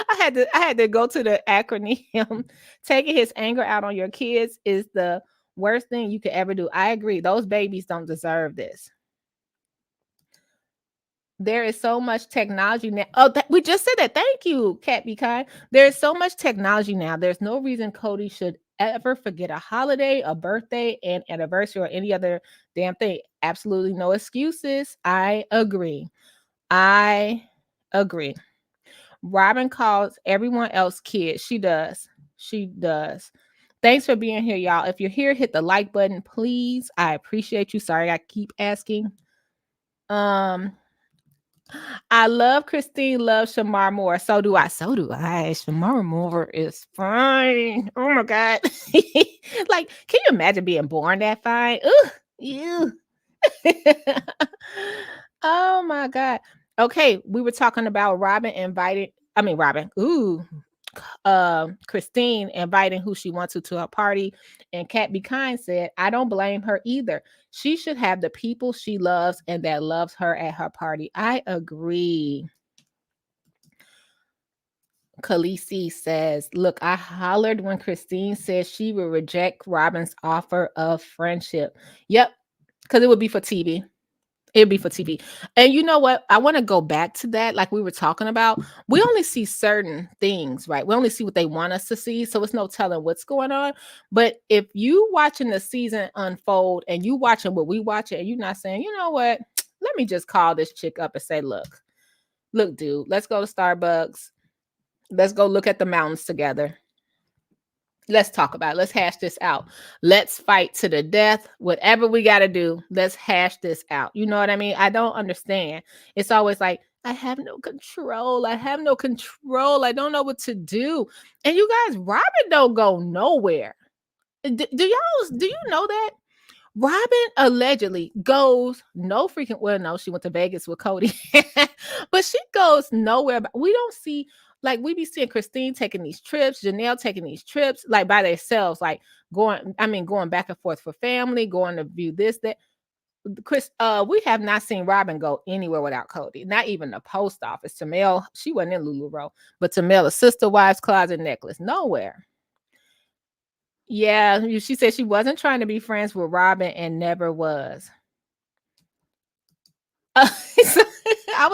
I had to go to the acronym. Taking his anger out on your kids is the worst thing you could ever do. I agree. Those babies don't deserve this. There is so much technology now. Oh, we just said that. Thank you, Cat Be Kind. There is so much technology now. There's no reason Cody should ever forget a holiday, a birthday, an anniversary, or any other damn thing. Absolutely no excuses. I agree. Robin calls everyone else kids. She does. Thanks for being here, y'all. If you're here, hit the like button, please. I appreciate you. Sorry, I keep asking. I love Christine, loves Shamar Moore. So do I. Shamar Moore is fine. Oh my God. Like, can you imagine being born that fine? Ugh, ew. Oh my God. Okay, we were talking about Christine inviting who she wants to her party, and Cat Be Kind said, I don't blame her either. She should have the people she loves and that loves her at her party. I agree. Khaleesi says, look, I hollered when Christine said she would reject Robin's offer of friendship. Yep, because it would be for TV. It'd be for TV. And you know what? I want to go back to that. Like we were talking about, we only see certain things, right? We only see what they want us to see. So it's no telling what's going on. But if you watching the season unfold and you watching what we watching and you're not saying, you know what? Let me just call this chick up and say, look, dude, let's go to Starbucks. Let's go look at the mountains together. Let's talk about it. Let's hash this out. Let's fight to the death. Whatever we got to do, let's hash this out. You know what I mean? I don't understand. It's always like, I have no control. I don't know what to do. And you guys, Robin don't go nowhere. Do you know that? Robin allegedly goes no freaking, well, no, she went to Vegas with Cody, but she goes nowhere. We don't see, like, we be seeing Christine taking these trips, Janelle taking these trips, like by themselves, like going back and forth for family, going to view this, that. We have not seen Robin go anywhere without Cody, not even the post office. To mail, she wasn't in LuLaRoe, but to mail a sister wives closet necklace, nowhere. Yeah, she said she wasn't trying to be friends with Robin and never was. I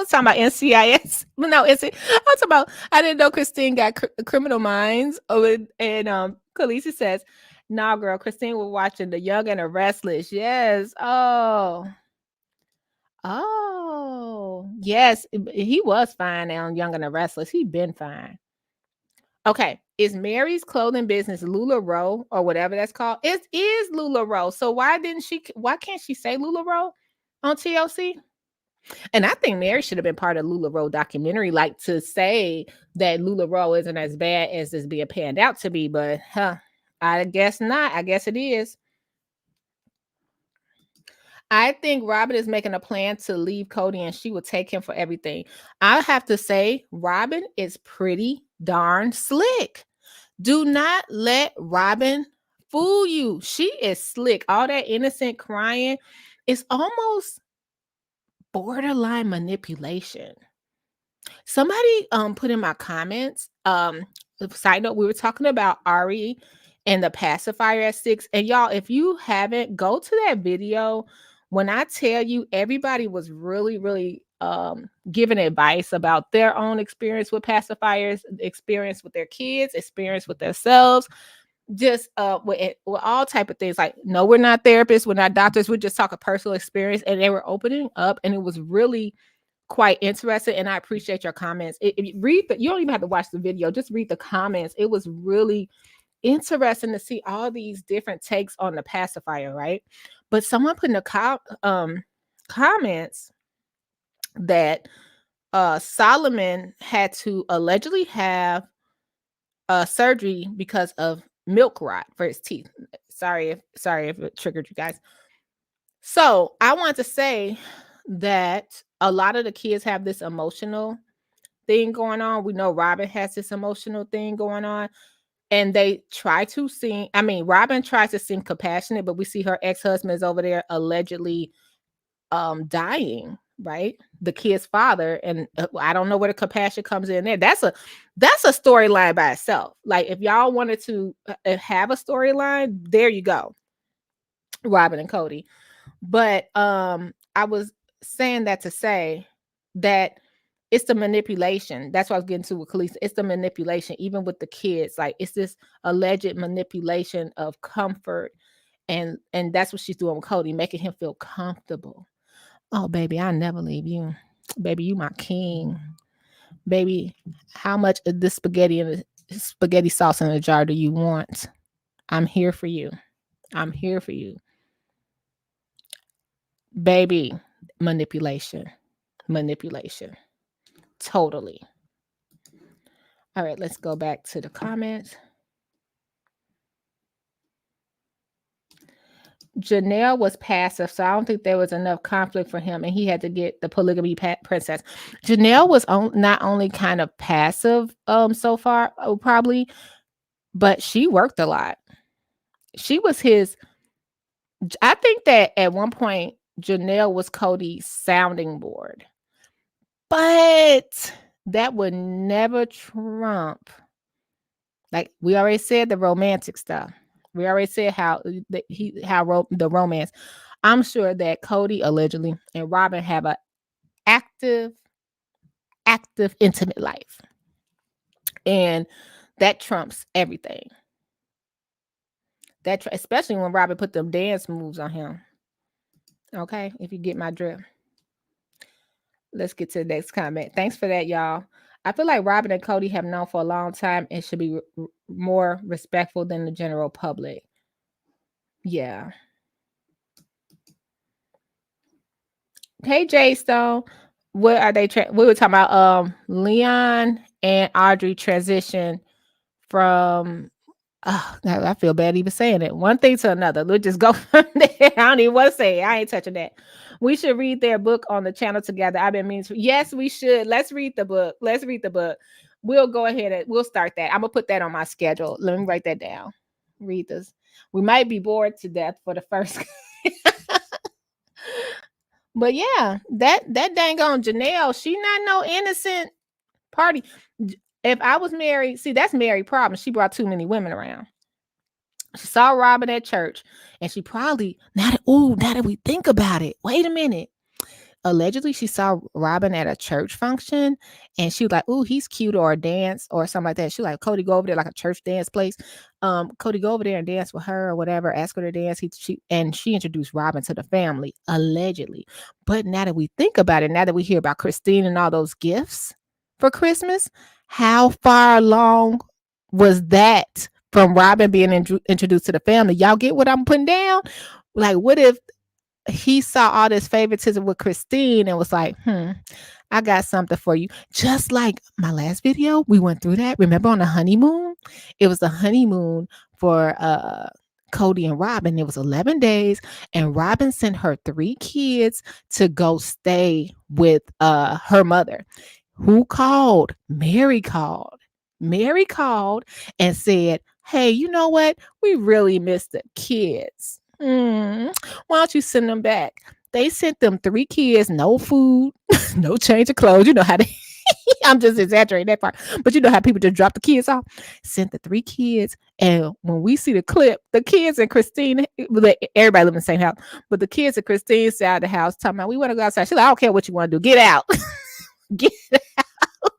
was talking about NCIS. No, I was talking about. I didn't know Christine got Criminal Minds. Oh, and Khaleesi says, "Nah, girl, Christine was watching The Young and the Restless." Yes. Oh, yes. He was fine on Young and the Restless. He been fine. Okay. Is Mary's clothing business LuLaRoe or whatever that's called? It is LuLaRoe. So why can't she say LuLaRoe on TLC? And I think Mary should have been part of LuLaRoe documentary, like to say that LuLaRoe isn't as bad as it's being panned out to be, but I guess not. I guess it is. I think Robin is making a plan to leave Cody and she will take him for everything. I have to say, Robin is pretty darn slick. Do not let Robin fool you. She is slick. All that innocent crying is almost borderline manipulation. Somebody put in my comments, side note, we were talking about Ari and the pacifier at 6. And y'all, if you haven't, go to that video. When I tell you, everybody was really, really giving advice about their own experience with pacifiers, experience with their kids, experience with themselves, just with all type of things. Like, no, we're not therapists, we're not doctors, we're just talking personal experience. And they were opening up, and it was really quite interesting. And I appreciate your comments. You don't even have to watch the video, just read the comments. It was really interesting to see all these different takes on the pacifier, right? But someone put in the comments that Solomon had to allegedly have surgery because of milk rot for his teeth. Sorry if it triggered you guys. So I want to say that a lot of the kids have this emotional thing going on. We know Robin has this emotional thing going on, and they try to seem, Robin tries to seem compassionate, but we see her ex-husband is over there allegedly dying, right? The kid's father. And I don't know where the compassion comes in there. That's a storyline by itself. Like, if y'all wanted to have a storyline, there you go. Robin and Cody. But I was saying that to say that it's the manipulation. That's what I was getting to with Khaleesi. It's the manipulation, even with the kids. Like, it's this alleged manipulation of comfort. And that's what she's doing with Cody, making him feel comfortable. Oh, baby, I never leave you. Baby, you my king. Baby, how much of this spaghetti sauce in a jar do you want? I'm here for you. I'm here for you. Baby, manipulation. Totally. All right, let's go back to the comments. Janelle was passive, so I don't think there was enough conflict for him, and he had to get the polygamy princess. Janelle was not only kind of passive so far, probably, but she worked a lot. She was his. I think that at one point, Janelle was Cody's sounding board, but that would never trump. Like we already said, the romantic stuff. We already said how the romance. I'm sure that Cody allegedly and Robin have an active, intimate life, and that trumps everything. Especially when Robin put them dance moves on him. Okay, if you get my drift. Let's get to the next comment. Thanks for that, y'all. I feel like Robin and Cody have known for a long time and should be more respectful than the general public. Yeah. Hey, Jay Stone. What are they? We were talking about Leon and Audrey transition from. Oh, I feel bad even saying it. One thing to another. We'll just go from there. I don't even want to say it. I ain't touching that. We should read their book on the channel together. I've been meaning to. Yes, we should. Let's read the book. We'll go ahead and we'll start that. I'm gonna put that on my schedule. Let me write that down. Read this. We might be bored to death for the first. But yeah, that dang on Janelle, she not no innocent party. If I was married, see, that's Mary's problem. She brought too many women around. She saw Robin at church, and she probably now that we think about it, wait a minute. allegedly she saw Robin at a church function and she was like, "Ooh, he's cute," or a dance or something like that. She was like, "Cody, go over there, like a church dance place. Cody, go over there and dance with her or whatever. Ask her to dance." She introduced Robin to the family, allegedly. But now that we think about it, now that we hear about Christine and all those gifts for Christmas, how far along was that from Robin being introduced to the family? Y'all get what I'm putting down? Like, what if he saw all this favoritism with Christine and was like, I got something for you. Just like my last video, we went through that. Remember on the honeymoon? It was the honeymoon for Cody and Robin. It was 11 days, and Robin sent her 3 kids to go stay with her mother. Who called? Mary called. Mary called and said, "Hey, you know what? We really miss the kids. Why don't you send them back?" They sent them 3 kids, no food, no change of clothes. You know how they, I'm just exaggerating that part, but you know how people just drop the kids off. Sent the 3 kids. And when we see the clip, the kids and Christine, everybody live in the same house, but the kids and Christine sat of the house talking about, "We want to go outside." She's like, "I don't care what you want to do. Get out." Get out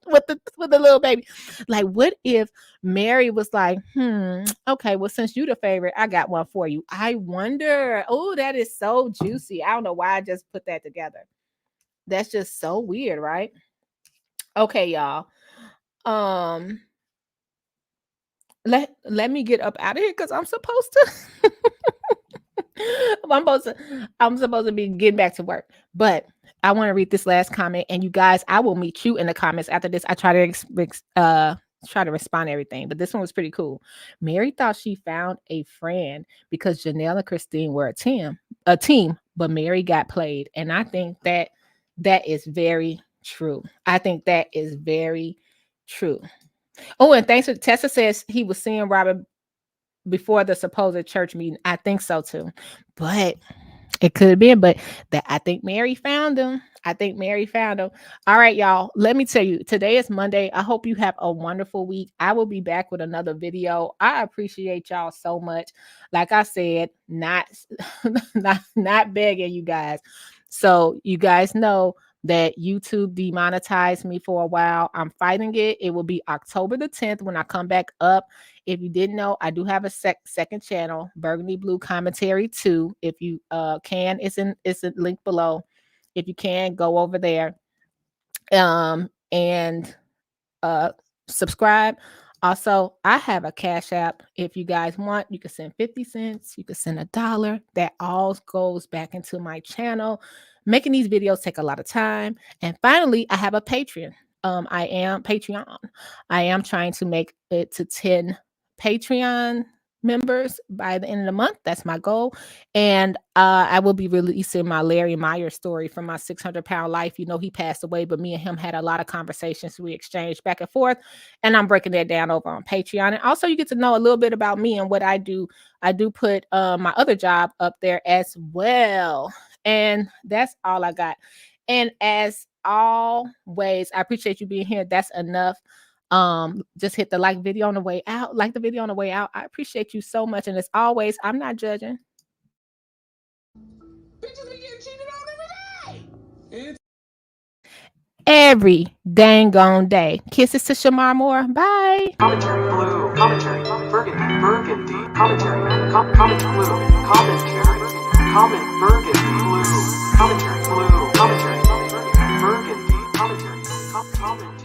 with the little baby. Like, what if Mary was like, okay, well, since you the favorite, I got one for you. I wonder. Oh, that is so juicy. I don't know why I just put that together. That's just so weird, right? Okay, y'all. Let me get up out of here because I'm supposed to I'm supposed to be getting back to work. But I want to read this last comment, and you guys, I will meet you in the comments after this. I try to respond to everything, but this one was pretty cool. Mary thought she found a friend because Janelle and Christine were a team, but Mary got played. And I think that is very true. I think that is very true. Oh, and thanks for Tessa says he was seeing Robin before the supposed church meeting. I think so too, but it could have been. But that I think Mary found him. All right, y'all. Let me tell you, today is Monday. I hope you have a wonderful week. I will be back with another video. I appreciate y'all so much. Like I said, not begging you guys. So you guys know that YouTube demonetized me for a while. I'm fighting it. It will be October the 10th when I come back up. If you didn't know, I do have a second channel, Burgundy Blue Commentary 2. If you can, it's a link below. If you can, go over there and subscribe. Also, I have a Cash App. If you guys want, you can send 50 cents. You can send $1. That all goes back into my channel. Making these videos take a lot of time. And finally, I have a Patreon. I am trying to make it to 10 Patreon members by the end of the month. That's my goal. And I will be releasing my Larry Meyer story from my 600-pound life. You know, he passed away, but me and him had a lot of conversations. We exchanged back and forth, and I'm breaking that down over on Patreon. And also you get to know a little bit about me and what I do. I do put my other job up there as well. And that's all I got. And as always, I appreciate you being here. That's enough. Just hit the like video on the way out. Like the video on the way out. I appreciate you so much. And as always, I'm not judging. Bitches be getting cheated on every day. Every dang on day. Kisses to Shamar Moore. Bye. Commentary blue. Commentary burgundy. Commentary. Comment blue. Commentary. Comment burgundy blue. Commentary blue. Commentary burgundy. Commentary. Commentary.